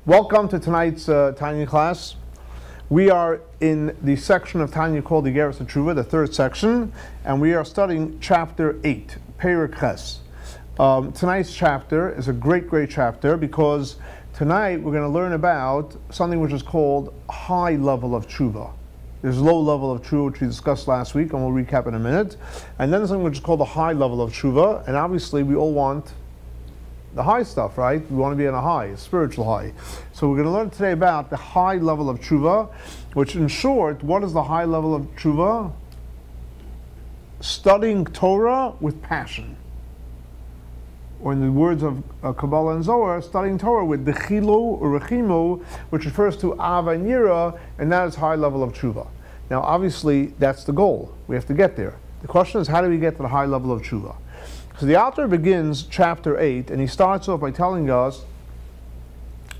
Welcome to tonight's Tanya class. We are in the section of Tanya called the Igeret Teshuva, the third section, and we are studying chapter 8, Perek Ches. Tonight's chapter is a great chapter because tonight we're going to learn about something which is called high level of Teshuva. There's low level of Teshuva, which we discussed last week, and we'll recap in a minute. And then there's something which is called the high level of Teshuva, and obviously we all want the high stuff, right? We want to be on a high, a spiritual high. So we're going to learn today about the high level of Teshuva, which in short, what is the high level of Teshuva? Studying Torah with passion. Or in the words of Kabbalah and Zohar, studying Torah with dechilu or rechimu, which refers to ava and yira, and that is high level of Teshuva. Now obviously that's the goal. We have to get there. The question is, how do we get to the high level of Teshuva? So the Alter Rebbe begins chapter 8, and he starts off by telling us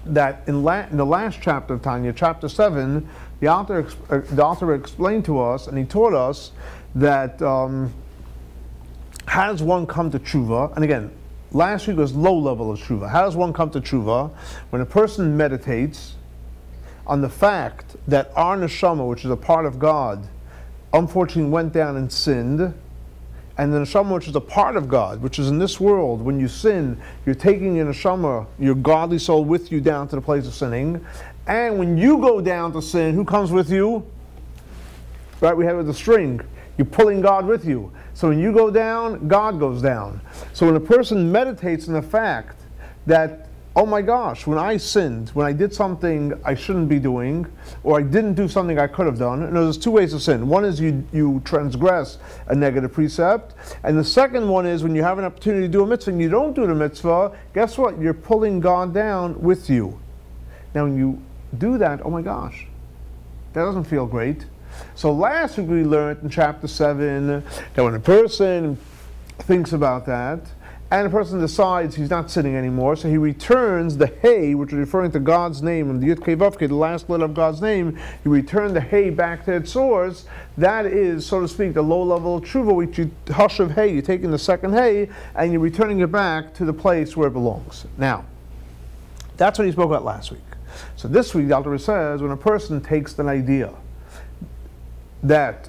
that in the last chapter of Tanya, chapter 7, the Alter Rebbe explained to us, and he taught us that how does one come to Teshuva? And again, last week was low level of Teshuva. How does one come to Teshuva? When a person meditates on the fact that our Neshama, which is a part of God, unfortunately went down and sinned, and the Neshama, which is a part of God, which is in this world, when you sin, you're taking your Neshama, your godly soul, with you down to the place of sinning. And when you go down to sin, who comes with you? Right, we have it with the string. You're pulling God with you. So when you go down, God goes down. So when a person meditates on the fact that, oh my gosh, when I sinned, when I did something I shouldn't be doing, or I didn't do something I could have done, and there's two ways of sin. One is you transgress a negative precept, and the second one is when you have an opportunity to do a mitzvah and you don't do the mitzvah, guess what? You're pulling God down with you. Now when you do that, oh my gosh, that doesn't feel great. So last week we learned in chapter 7 that when a person thinks about that, and a person decides he's not sinning anymore, so he returns the hey, which is referring to God's name, and the Yud-Heh-Vov-Heh, the last letter of God's name, you return the hey back to its source. That is, so to speak, the low level of Teshuva, which you hush of hey, you're taking the second hey, and you're returning it back to the place where it belongs. Now, that's what he spoke about last week. So this week, the Alter Rebbe says, when a person takes an idea that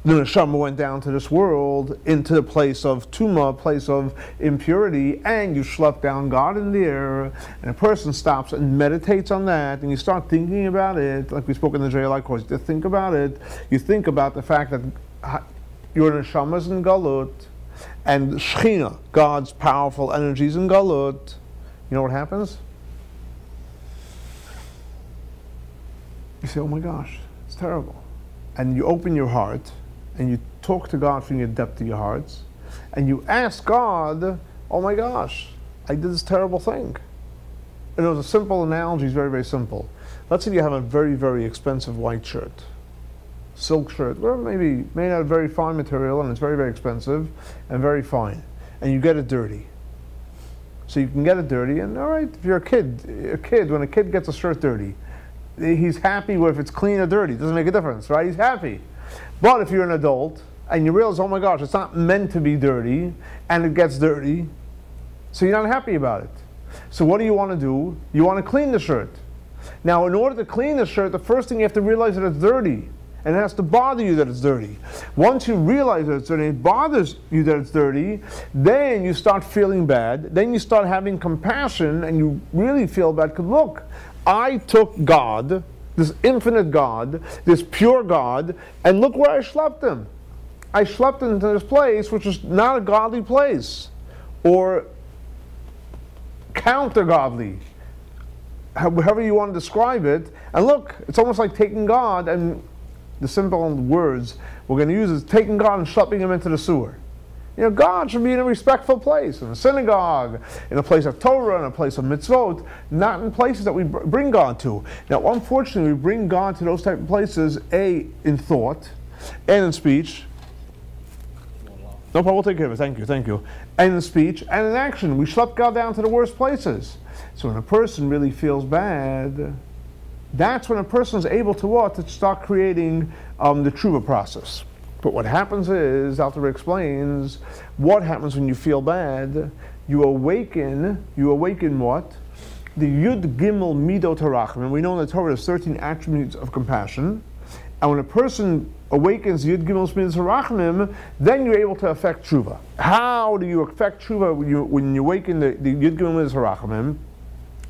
the Neshama went down to this world, into the place of tumah, place of impurity, and you schlepp down God in there, and a person stops and meditates on that, and you start thinking about it, like we spoke in the JLI course, you think about it, you think about the fact that your Neshama is in Galut, and Shechina, God's powerful energies in Galut, you know what happens? You say, oh my gosh, it's terrible. And you open your heart, and you talk to God from the depth of your hearts, and you ask God, oh my gosh, I did this terrible thing. And it was a simple analogy, it's very simple. Let's say you have a very expensive white shirt, silk shirt, well, maybe made out of very fine material, and it's very expensive and very fine, and you get it dirty. So you can get it dirty, and all right, if you're a kid, when a kid gets a shirt dirty, he's happy if it's clean or dirty. It doesn't make a difference, right? He's happy. But if you're an adult and you realize, oh my gosh, it's not meant to be dirty, and it gets dirty, so you're not happy about it. So what do you want to do? You want to clean the shirt. Now, in order to clean the shirt, the first thing you have to realize that it's dirty, and it has to bother you that it's dirty. Once you realize that it's dirty, it bothers you that it's dirty, then you start feeling bad, then you start having compassion, and you really feel bad, because look, I took God, this infinite God, this pure God, and look where I schlepped him. I schlepped him into this place which is not a godly place, or counter-godly, however you want to describe it. And look, it's almost like taking God, and the simple words we're going to use is taking God and schlepping him into the sewer. You know, God should be in a respectful place, in a synagogue, in a place of Torah, in a place of mitzvot, not in places that we bring God to. Now, unfortunately, we bring God to those type of places, A, in thought, and in speech. No problem, we'll take care of it, thank you. And in speech, and in action. We schlepp God down to the worst places. So when a person really feels bad, that's when a person is able to what? To start creating the Teshuva process. But what happens is, Alter Rebbe explains, what happens when you feel bad? You awaken what? the Yud Gimel Midot HaRachman. We know in the Torah there's 13 attributes of compassion. And when a person awakens Yud Gimel Midot HaRachman, then you're able to affect Teshuva. How do you affect Teshuva when you awaken the Yud Gimel Midot HaRachman?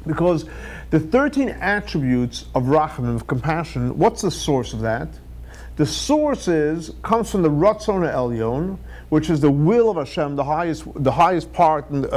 Because the 13 attributes of Rachamim, of compassion, what's the source of that? The source comes from the Ratzon העליון, which is the will of Hashem, the highest part in the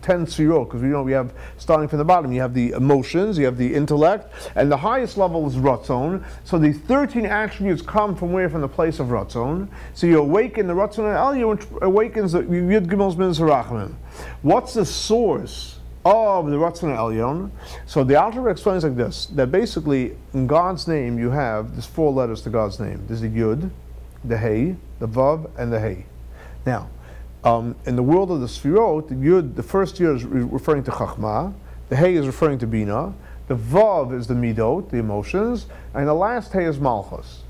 10 sefirot, because we have, starting from the bottom, you have the emotions, you have the intellect, and the highest level is Ratzon. So the 13 attributes come from where? From the place of Ratzon. So you awaken the Ratzon העליון, which awakens the Yud Gimel Midot HaRachman. What's the source of the Ratzon העליון? So the Alter Rebbe explains like this, that basically in God's name you have, there's 4 letters to God's name. There's the Yud, the Hey, the Vav, and the Hey. Now, in the world of the Sefirot, the Yud, the first Yud is referring to Chachma, the Hey is referring to Bina, the Vav is the Midot, the emotions, and the last Hey is Malchus.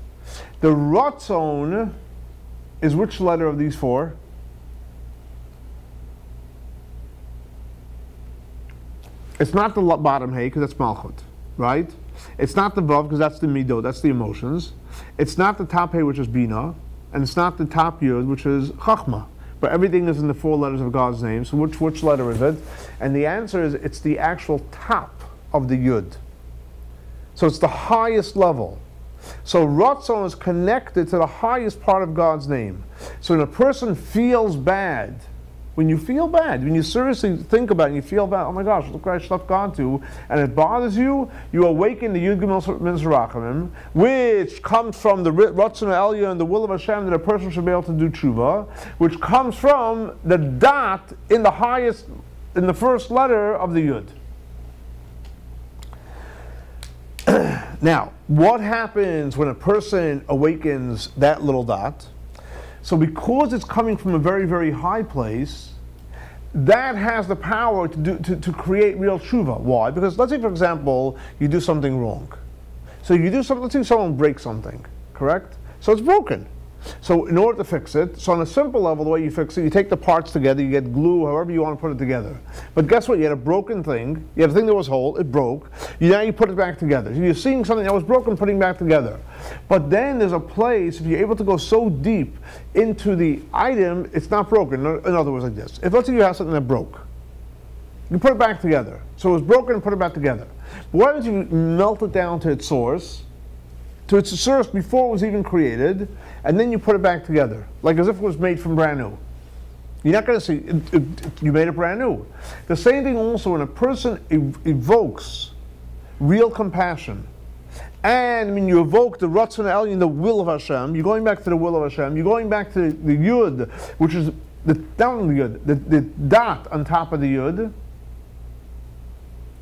The Ratzon is which letter of these 4? It's not the bottom Hey, because that's Malchut, right? It's not the Vav, because that's the Midot, that's the emotions. It's not the top Hey, which is Bina, and it's not the top Yud, which is Chachma. But everything is in the 4 letters of God's name. So which letter is it? And the answer is it's the actual top of the Yud. So it's the highest level. So Ratzon is connected to the highest part of God's name. So when a person feels bad, when you feel bad, when you seriously think about it and you feel bad, oh my gosh, look where I left God to, and it bothers you, you awaken the Yud Gimel Midot HaRachman, which comes from the Ratzon העליון, the will of Hashem, that a person should be able to do Teshuva, which comes from the dot in the highest, in the first letter of the Yud. Now, what happens when a person awakens that little dot? So because it's coming from a very, very high place, that has the power to create real Teshuva. Why? Because let's say, for example, you do something wrong. So you do something, let's say someone breaks something, correct? So it's broken. So in order to fix it, so on a simple level, the way you fix it, you take the parts together, you get glue, however you want to put it together. But guess what? You had a broken thing, you had a thing that was whole, it broke, now you put it back together. So you're seeing something that was broken, putting back together. But then there's a place, if you're able to go so deep into the item, it's not broken. In other words, like this. If let's say you have something that broke, you put it back together. So it was broken and put it back together. But why don't you melt it down to its source before it was even created, and then you put it back together, like as if it was made from brand new. You're not going to see, you made it brand new. The same thing also when a person evokes real compassion, and when you evoke the Ratzon העליון, the will of Hashem, you're going back to the will of Hashem, you're going back to the Yud, which is down the Yud, the dot on top of the Yud,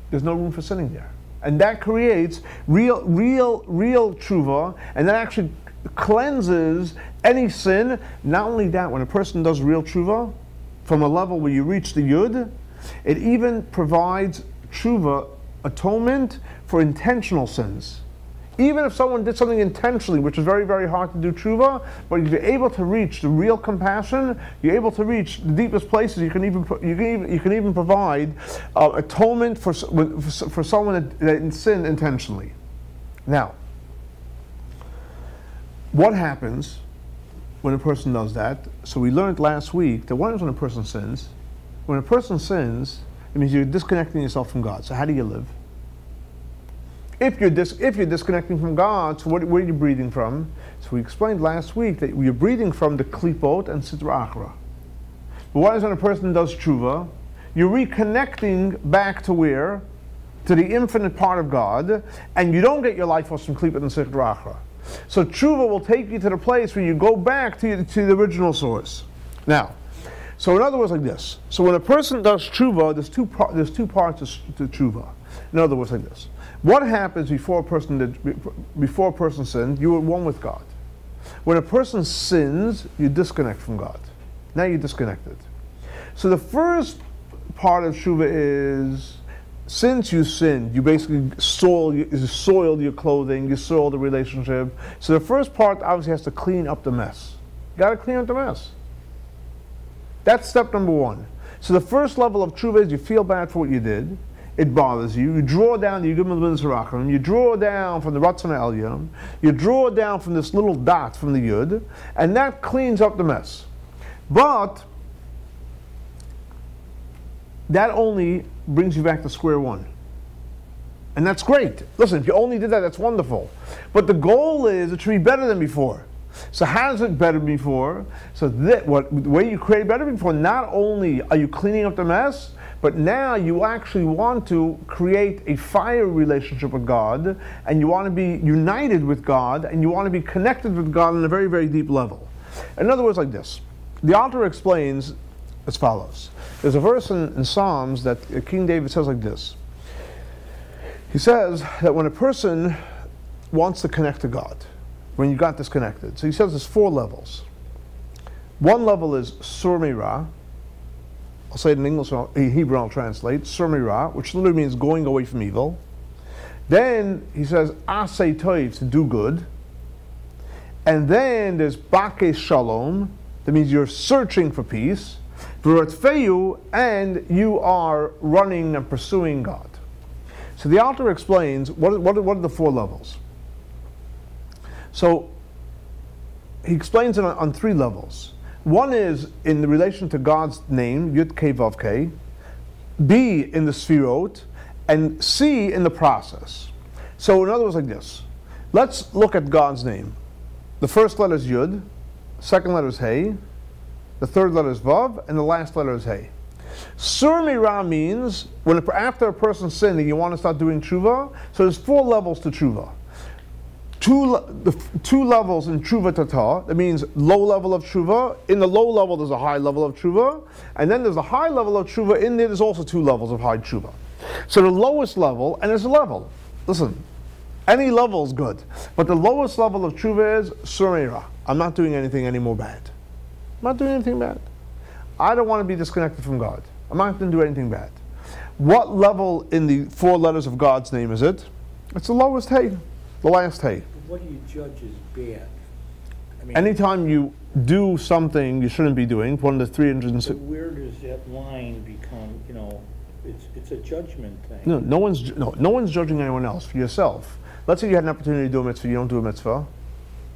there's no room for sinning there. And that creates real Teshuva, and that actually cleanses any sin. Not only that, when a person does real Teshuva, from a level where you reach the Yud, it even provides Teshuva, atonement for intentional sins. Even if someone did something intentionally, which is very, very hard to do Teshuva, but if you're able to reach the real compassion, you're able to reach the deepest places. You can even provide atonement for someone that sinned intentionally. Now, what happens when a person does that? So we learned last week that what happens when a person sins? When a person sins, it means you're disconnecting yourself from God. So how do you live? If you're disconnecting from God, so where are you breathing from? So we explained last week that you're breathing from the Kelipah Sitra Achra. But what is when a person does Teshuva? You're reconnecting back to where? To the infinite part of God, and you don't get your life force from Kelipah Sitra Achra. So Teshuva will take you to the place where you go back to the original source. Now, so in other words, like this. So when a person does Teshuva, there's two parts to Teshuva. In other words, like this. What happens before a person sins? You are one with God. When a person sins, you disconnect from God. Now you're disconnected. So the first part of Teshuva is, since you sinned, you basically soiled your clothing, you soiled the relationship. So the first part obviously has to clean up the mess. You got to clean up the mess. That's step number one. So the first level of Teshuva is you feel bad for what you did. it bothers you. You draw down the Igeret Sitra Achra, you draw down from the Ratzon העליון, you draw down from this little dot from the Yud, and that cleans up the mess. But that only brings you back to square one. And that's great. Listen, if you only did that, that's wonderful. But the goal is it should be better than before. So how is it better than before? So the way you create better than before, not only are you cleaning up the mess, but now you actually want to create a fire relationship with God, and you want to be united with God, and you want to be connected with God on a very, very deep level. In other words, like this. The Alter explains as follows. There's a verse in Psalms that King David says like this. He says that when a person wants to connect to God, when you got disconnected, so he says there's 4 levels. One level is sur mira. I'll say it in English, in Hebrew I'll translate, sur mira, which literally means going away from evil. Then he says asay toiv, to do good. And then there's bakes shalom, that means you're searching for peace. V'rotfeyu, and you are running and pursuing God. So the Alter explains what are the 4 levels. So he explains it on 3 levels. One is in relation to God's name, Yud-Heh-Vov-Heh, B in the Sfirot, and C in the process. So in other words, like this. Let's look at God's name. The first letter is Yud, second letter is Hey, the third letter is Vav, and the last letter is Hey. Sur Mira means after a person's sinning, you want to start doing Teshuva. So there's 4 levels to Teshuva. Two levels in Teshuva Tata. That means low level of Teshuva. In the low level, there's a high level of Teshuva, and then there's a high level of Teshuva. In there, there's also 2 levels of high Teshuva. So the lowest level, and there's a level. Listen, any level is good, but the lowest level of Teshuva is Sur Mira. I'm not doing anything anymore bad. I'm not doing anything bad. I don't want to be disconnected from God. I'm not going to do anything bad. What level in the 4 letters of God's name is it? It's the lowest Hey, the last Hey. What do you judge as bad? I mean, anytime you do something you shouldn't be doing, one of the 306. Where does that line become? It's a judgment thing. No one's judging anyone else. For yourself. Let's say you had an opportunity to do a mitzvah, you don't do a mitzvah.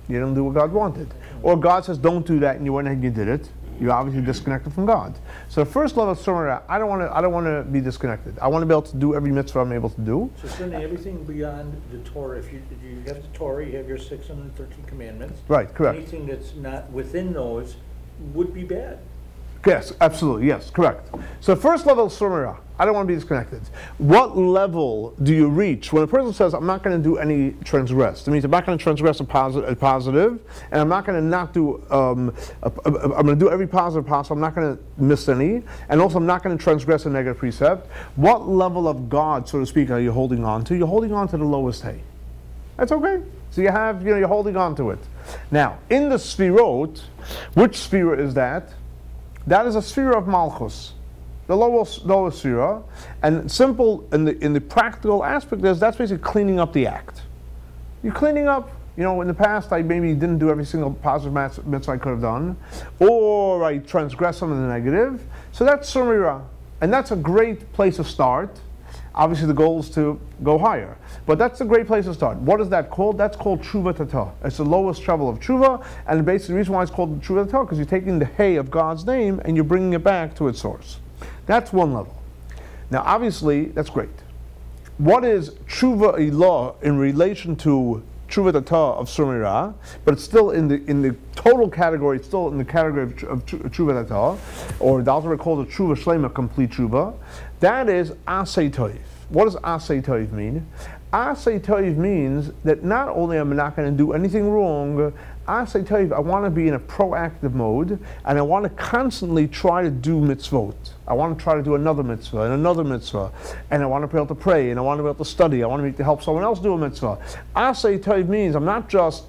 You don't do what God wanted. Or God says don't do that and you went ahead and you did it. You're obviously disconnected from God. So the first level of surrender, I don't want to be disconnected. I want to be able to do every mitzvah I'm able to do. So certainly everything beyond the Torah, if you have the Torah, you have your 613 commandments. Right, correct. Anything that's not within those would be bad. Yes, absolutely, yes, correct. So first level is surrender. I don't want to be disconnected. What level do you reach when a person says, I'm not going to do any transgress? That means I'm not going to transgress a positive, and I'm not going to not do, I'm going to do every positive possible, I'm not going to miss any, and also I'm not going to transgress a negative precept. What level of God, so to speak, are you holding on to? You're holding on to the lowest Hey. That's okay. So you're holding on to it. Now, in the Sfirot, which Sfira is that? That is a Sfira of Malchus. The lowest Sfira, and simple in the practical aspect is that's basically cleaning up the act. You're cleaning up. In the past I maybe didn't do every single positive mitzvah I could have done, or I transgressed some of the negative. So that's Sur Mira, and that's a great place to start. Obviously the goal is to go higher, but that's a great place to start. What is that called? That's called Teshuva Tata. It's the lowest level of Teshuva, and basically the reason why it's called Teshuva Tata because you're taking the Hey of God's name and you're bringing it back to its source. That's one level. Now obviously that's great. What is Teshuva Ilah in relation to Teshuva Tata of Sur Mira? But it's still in the total category. It's still in the category of Teshuva Tata, or the Alter Rebbe calls it Teshuva Shlema, complete Teshuva. That is Asay Toiv. What does Asay Toiv mean? Asay Toiv means that not only am I not going to do anything wrong, Asay Toiv, I want to be in a proactive mode, and I want to constantly try to do mitzvot. I want to try to do another mitzvah, and another mitzvah, and I want to be able to pray, and I want to be able to study, I want to help someone else do a mitzvah. Asay Toiv means I'm not just,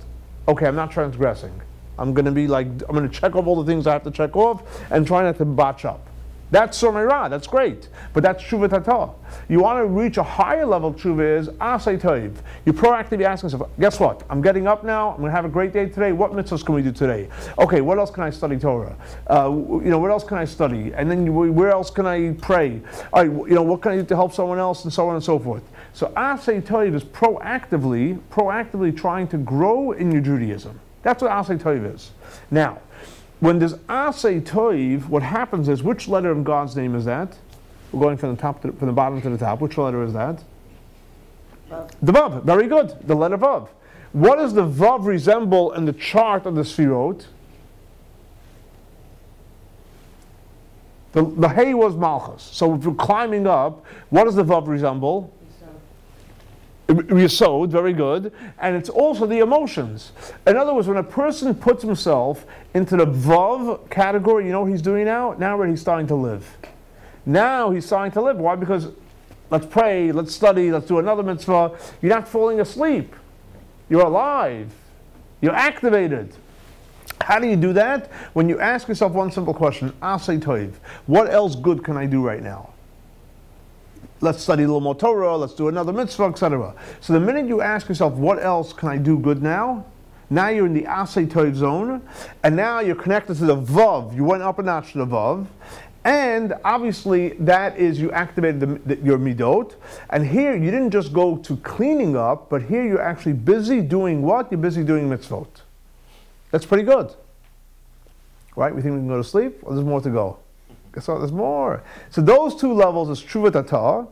okay, I'm not transgressing. I'm going to check off all the things I have to check off, and try not to botch up. That's Somerah, that's great. But that's Teshuva Tata. You want to reach a higher level of Teshuva is Asay Toiv. You proactively ask yourself, guess what? I'm getting up now, I'm going to have a great day today. What mitzvahs can we do today? Okay, what else can I study Torah? What else can I study? And then where else can I pray? All right, what can I do to help someone else, and so on and so forth. So Asay Toiv is proactively trying to grow in your Judaism. That's what Asay Toiv is. Now, when there's Asay Toiv, what happens is, which letter of God's name is that? We're going from the bottom to the top. Which letter is that? Vav. The Vav. Very good. The letter Vav. What does the Vav resemble in the chart of the Sfirot? The Hey was Malchus. So if you're climbing up, what does the Vav resemble? Yesod, very good. And it's also the emotions. In other words, when a person puts himself into the Vav category, you know what he's doing now? Now he's starting to live. Now he's starting to live. Why? Because let's pray, let's study, let's do another mitzvah. You're not falling asleep. You're alive. You're activated. How do you do that? When you ask yourself one simple question, Asay Toiv, what else good can I do right now? Let's study a little more Torah, let's do another mitzvah, etc. So the minute you ask yourself, what else can I do good now? Now you're in the Asay Toiv zone, and now you're connected to the Vav. You went up a notch to the Vav, and obviously that is, you activated your midot. And here you didn't just go to cleaning up, but here you're actually busy doing what? You're busy doing mitzvot. That's pretty good. Right? We think we can go to sleep? Well, there's more to go. Guess what? There's more. So those two levels is Teshuva Tata,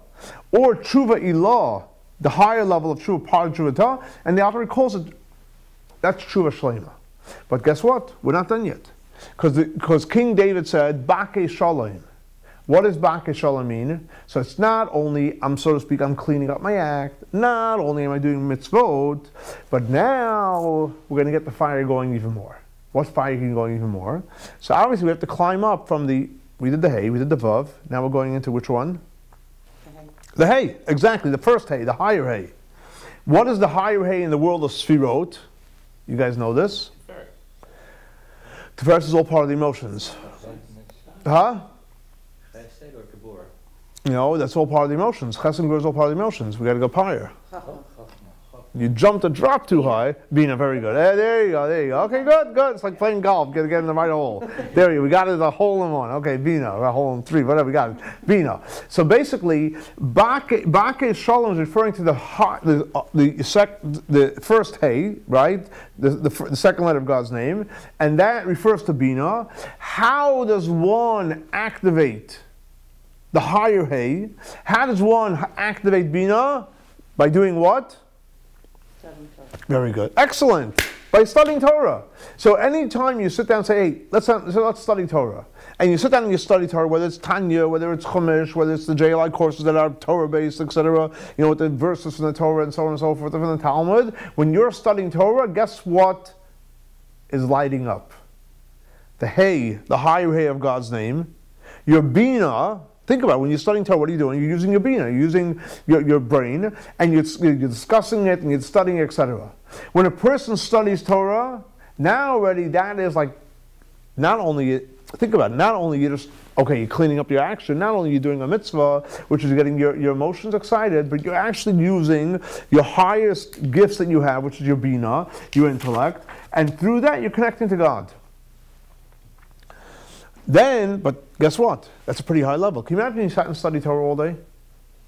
or Teshuva Ilah, the higher level of Teshuva, part of Teshuva Tata, and the Alter Rebbe calls it, that's Teshuva Shlema. But guess what? We're not done yet. Because King David said, Bakei Shalom. What does Bakei Shalom mean? So it's not only, so to speak, I'm cleaning up my act, not only am I doing mitzvot, but now we're going to get the fire going even more. What's fire going even more? So obviously we have to climb up from we did the Hey, we did the Vav, now we're going into which one? The Hey, exactly, the first Hey, the higher Hey. What is the higher Hey in the world of Sfirot? You guys know this? Tiferet is all part of the emotions. Huh? No, that's all part of the emotions. Chesed and Gvura is all part of the emotions. We got to go higher. You jumped a drop too high. Bina, very good. There you go. Okay, good. It's like playing golf. Get in the right hole. There you go. We got it, a hole in one. Okay, Bina, a hole in three, whatever, we got it. Bina. So basically, Bakei Shalom is referring to the first Hey, right? The second letter of God's name. And that refers to Bina. How does one activate the higher Hey? How does one activate Bina? By doing what? Very good. Excellent. By studying Torah. So anytime you sit down and say, hey, let's study Torah. And you sit down and you study Torah, whether it's Tanya, whether it's Chumash, whether it's the JLI courses that are Torah-based, etc., with the verses from the Torah and so on and so forth, from the Talmud. When you're studying Torah, guess what is lighting up? The Hey, the higher Hey of God's name. Your Bina. Think about it. When you're studying Torah, what are you doing? You're using your Bina, you're using your brain, and you're discussing it, and you're studying it, etc. When a person studies Torah, now already that is like, not only, think about it, not only you're just, you're cleaning up your action, not only you're doing a mitzvah, which is getting your emotions excited, but you're actually using your highest gifts that you have, which is your Bina, your intellect, and through that you're connecting to God. Then, but guess what? That's a pretty high level. Can you imagine you sat and studied Torah all day?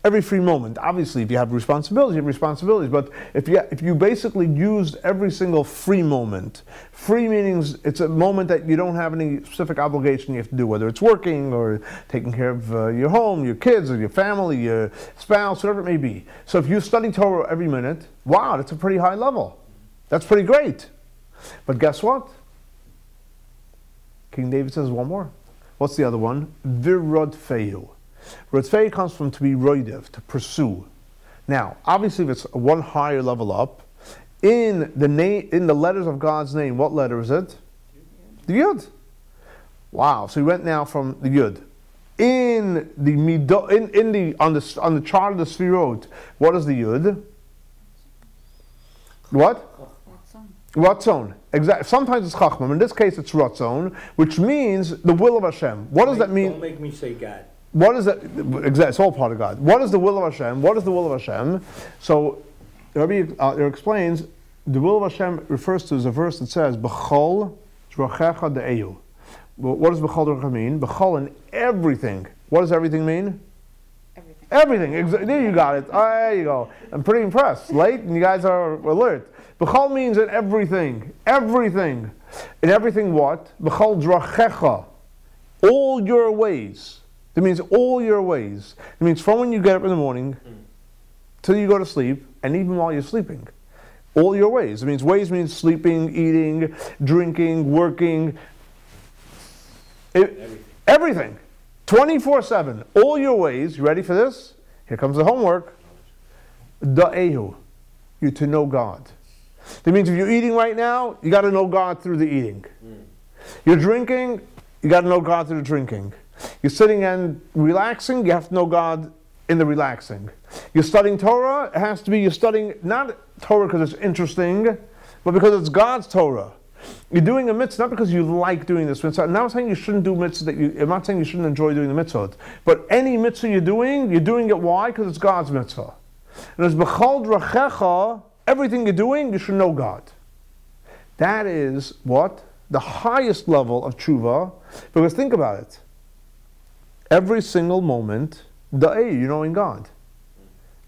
Every free moment. Obviously, if you have responsibilities, you have responsibilities. But if you basically used every single free moment, free means it's a moment that you don't have any specific obligation you have to do, whether it's working or taking care of your home, your kids, or your family, your spouse, whatever it may be. So if you study Torah every minute, wow, that's a pretty high level. That's pretty great. But guess what? King David says one more. What's the other one? Virodfeu. Rodfeu comes from to be roidev, to pursue. Now, obviously, if it's one higher level up, in the letters of God's name, what letter is it? The Yud. Wow. So we went now from the Yud. On the chart of the Sfirot, what is the Yud? What? Ratzon. Exactly. Sometimes it's chachma. In this case, it's ratzon, which means the will of Hashem. What does that mean? Don't make me say God. What is that? Exactly. It's all part of God. What is the will of Hashem? What is the will of Hashem? So, Rabbi explains the will of Hashem refers to as a verse that says b'chol dra'checha de'eyu. What does b'chol dra'checha mean? B'chol in everything. What does everything mean? Everything. There you got it. There you go. I'm pretty impressed. Late and you guys are alert. B'chol means in everything. Everything. In everything what? B'chol drachecha. All your ways. That means all your ways. It means from when you get up in the morning till you go to sleep, and even while you're sleeping. All your ways. It means ways means sleeping, eating, drinking, working. Everything. 24/7, all your ways. You ready for this? Here comes the homework. Da'ehu, you to know God. That means if you're eating right now, you got to know God through the eating. You're drinking, you got to know God through the drinking. You're sitting and relaxing, you have to know God in the relaxing. You're studying Torah, it has to be you're studying not Torah because it's interesting, but because it's God's Torah. You're doing a mitzvah not because you like doing this mitzvah. I'm not saying you shouldn't do mitzvah. I'm not saying you shouldn't enjoy doing the mitzvah. But any mitzvah you're doing it why? Because it's God's mitzvah. And as b'chol drachecha, everything you're doing, you should know God. That is what? The highest level of tshuva. Because think about it. Every single moment, you're knowing God.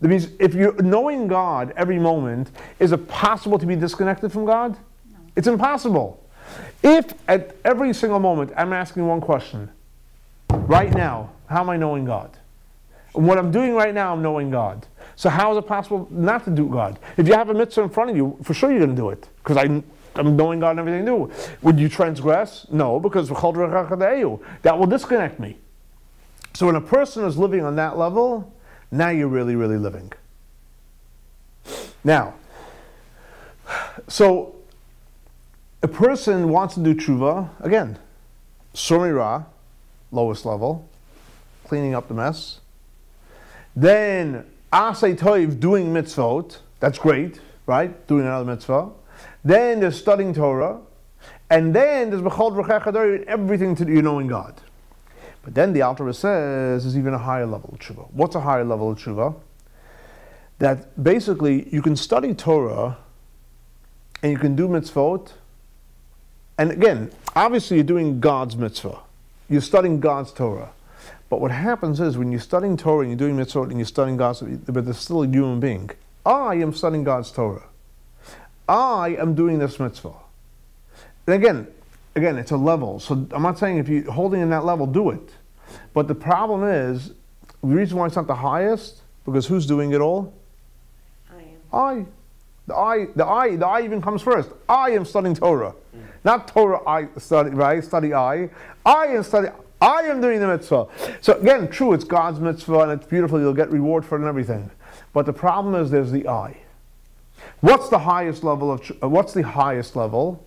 That means if you're knowing God every moment, is it possible to be disconnected from God? It's impossible. If at every single moment I'm asking one question, right now, how am I knowing God? And what I'm doing right now, I'm knowing God. So how is it possible not to do God? If you have a mitzvah in front of you, for sure you're going to do it. Because I'm knowing God and everything new. Would you transgress? No, because that will disconnect me. So when a person is living on that level, now you're really, really living. Now, so a person wants to do tshuva, again, surmira, lowest level, cleaning up the mess. Then asay toiv, doing mitzvot, that's great, right? Doing another mitzvah. Then there's studying Torah. And then there's b'chol drachecha, everything to do, knowing God. But then the Alter Rebbe says there's even a higher level of tshuva. What's a higher level of tshuva? That basically you can study Torah and you can do mitzvot. And again, obviously you're doing God's mitzvah. You're studying God's Torah. But what happens is when you're studying Torah and you're doing mitzvot and you're studying God's, but there's still a human being. I am studying God's Torah. I am doing this mitzvah. And again, it's a level. So I'm not saying if you're holding in that level, do it. But the problem is, the reason why it's not the highest, because who's doing it all? I am. The I even comes first. I am studying Torah. Not Torah I study, right? Study I. I am doing the mitzvah. So again, true, it's God's mitzvah and it's beautiful, you'll get reward for it and everything. But the problem is there's the I. What's the highest level of, what's the highest level?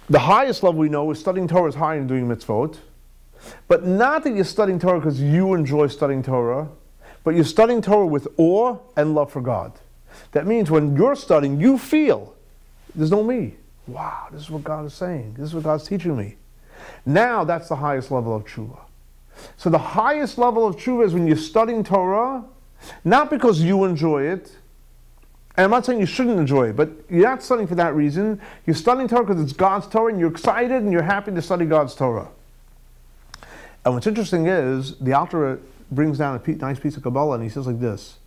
The highest level we know is studying Torah is higher than doing mitzvot. But not that you're studying Torah because you enjoy studying Torah, but you're studying Torah with awe and love for God. That means when you're studying, you feel, there's no me. Wow, this is what God is saying. This is what God's teaching me. Now that's the highest level of tshuva. So the highest level of tshuva is when you're studying Torah, not because you enjoy it, and I'm not saying you shouldn't enjoy it, but you're not studying for that reason. You're studying Torah because it's God's Torah, and you're excited and you're happy to study God's Torah. And what's interesting is, the Alter Rebbe brings down a nice piece of Kabbalah, and he says like this,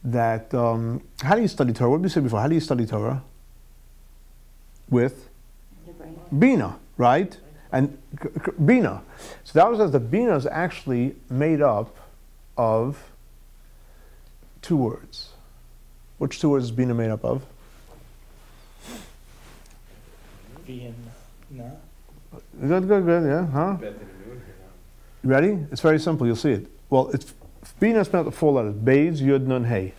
that, how do you study Torah? What did you say before? How do you study Torah? With Bina, right? And Bina. So that says that Bina is actually made up of two words. Which two words is Bina made up of? Bina. Good, yeah, huh? You ready? It's very simple, you'll see it. Well, Bina is made up of four letters, Beis, Yud, Nun, Hey.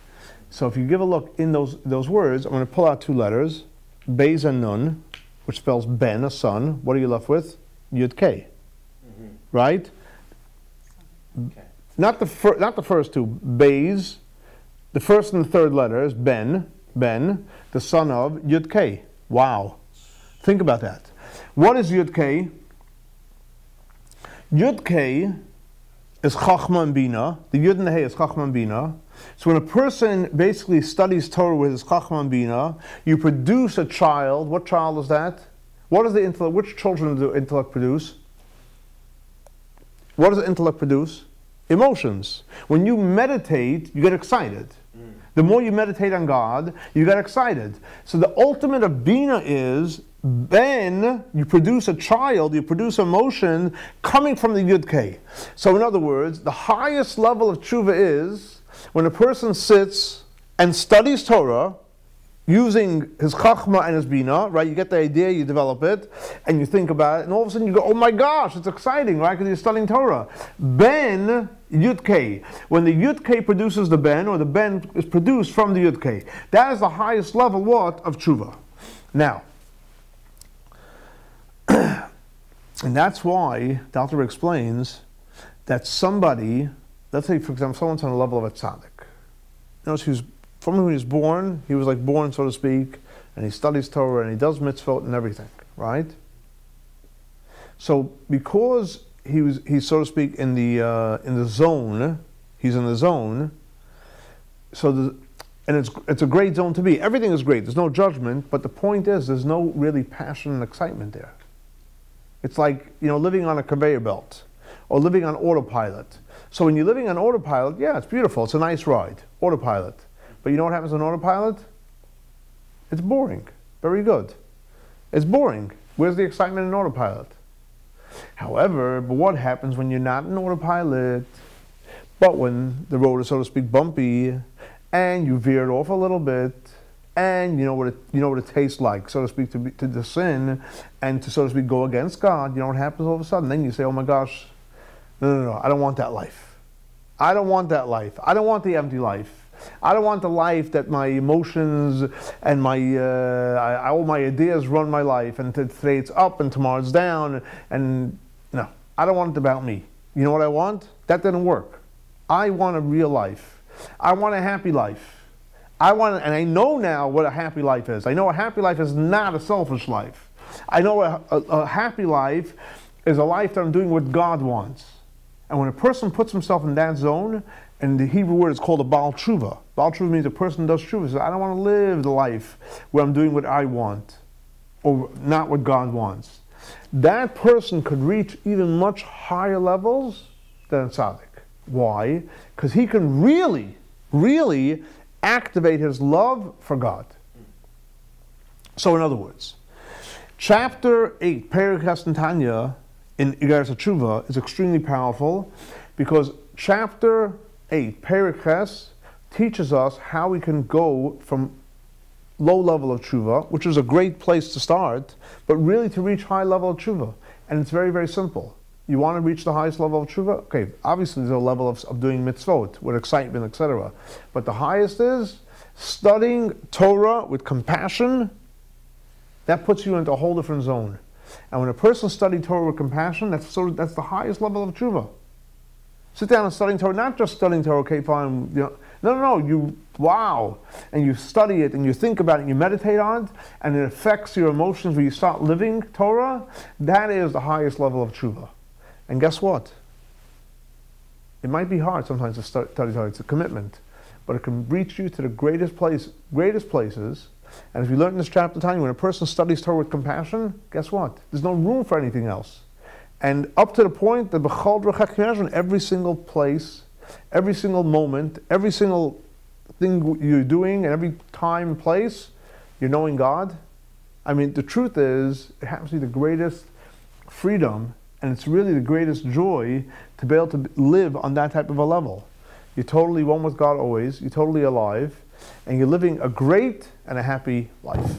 So if you give a look in those words, I'm going to pull out two letters, Beis and Nun, which spells Ben, a son. What are you left with? Yud, K. Mm-hmm. Right? Okay. Not the first two, Beis. The first and the third letters, Ben, the son of Yud-K. Wow. Think about that. What is Yud-K? Yud-K is Chachma and Bina. The Yud and the Hey is Chachma and Bina. So when a person basically studies Torah with his Chachma and Bina, you produce a child. What child is that? What does the intellect? Which children do intellect produce? What does the intellect produce? Emotions. When you meditate, you get excited. The more you meditate on God, you get excited. So the ultimate of Bina is, then you produce a child, you produce emotion coming from the Yud-K. So in other words, the highest level of Teshuva is when a person sits and studies Torah, using his Chachma and his Bina, right? You get the idea, you develop it, and you think about it, and all of a sudden you go, oh my gosh, it's exciting, right? Because you're studying Torah. Ben, Yud-K. When the Yud-K produces the Ben, or the Ben is produced from the Yud-K. That is the highest level, what? Of Teshuva. Now, and that's why the Alter Rebbe explains that somebody, let's say for example, someone's on the level of a tzaddik. Notice he was, from when he was born, he was like born, so to speak, and he studies Torah and he does mitzvot and everything, right? So because he's so to speak in the zone, he's in the zone. So and it's a great zone to be. Everything is great. There's no judgment, but the point is there's no really passion and excitement there. It's like, you know, living on a conveyor belt or living on autopilot. So when you're living on autopilot, yeah, it's beautiful. It's a nice ride, autopilot. But you know what happens on autopilot? It's boring. Very good. It's boring. Where's the excitement in autopilot? However, but what happens when you're not in autopilot, but when the road is, so to speak, bumpy, and you veered off a little bit, and you know what it tastes like, so to speak, to sin, and to, so to speak, go against God, you know what happens all of a sudden? Then you say, oh my gosh, no, I don't want that life. I don't want that life. I don't want the empty life. I don't want the life that my emotions and my all my ideas run my life, and today it's up and tomorrow it's down, and no, I don't want it about me. You know what I want? That didn't work. I want a real life. I want a happy life. And I know now what a happy life is. I know a happy life is not a selfish life. I know a happy life is a life that I'm doing what God wants. And when a person puts himself in that zone, and the Hebrew word is called a Baal Tshuva. Baal Tshuva means a person does Tshuva. So I don't want to live the life where I'm doing what I want, or not what God wants. That person could reach even much higher levels than a tzaddik. Why? Because he can really, really activate his love for God. So in other words, chapter 8, Perek Tanya, in Igeret is extremely powerful, because chapter 8, Perek teaches us how we can go from low level of tshuva, which is a great place to start, but really to reach high level of tshuva. And it's very, very simple. You want to reach the highest level of tshuva? Okay, obviously there's a level of doing mitzvot with excitement, etc. But the highest is studying Torah with compassion. That puts you into a whole different zone. And when a person studies Torah with compassion, that's the highest level of tshuva. Sit down and studying Torah, not just studying Torah, okay, fine, you know, no, wow. And you study it, and you think about it, and you meditate on it, and it affects your emotions when you start living Torah. That is the highest level of tshuva. And guess what? It might be hard sometimes to study Torah, it's a commitment, but it can reach you to the greatest places. And as we learned in this chapter, Tanya, when a person studies Torah with compassion, guess what? There's no room for anything else. And up to the point that every single place, every single moment, every single thing you're doing, and every time and place, you're knowing God. I mean, the truth is, it happens to be the greatest freedom, and it's really the greatest joy to be able to live on that type of a level. You're totally one with God always, you're totally alive, and you're living a great and a happy life.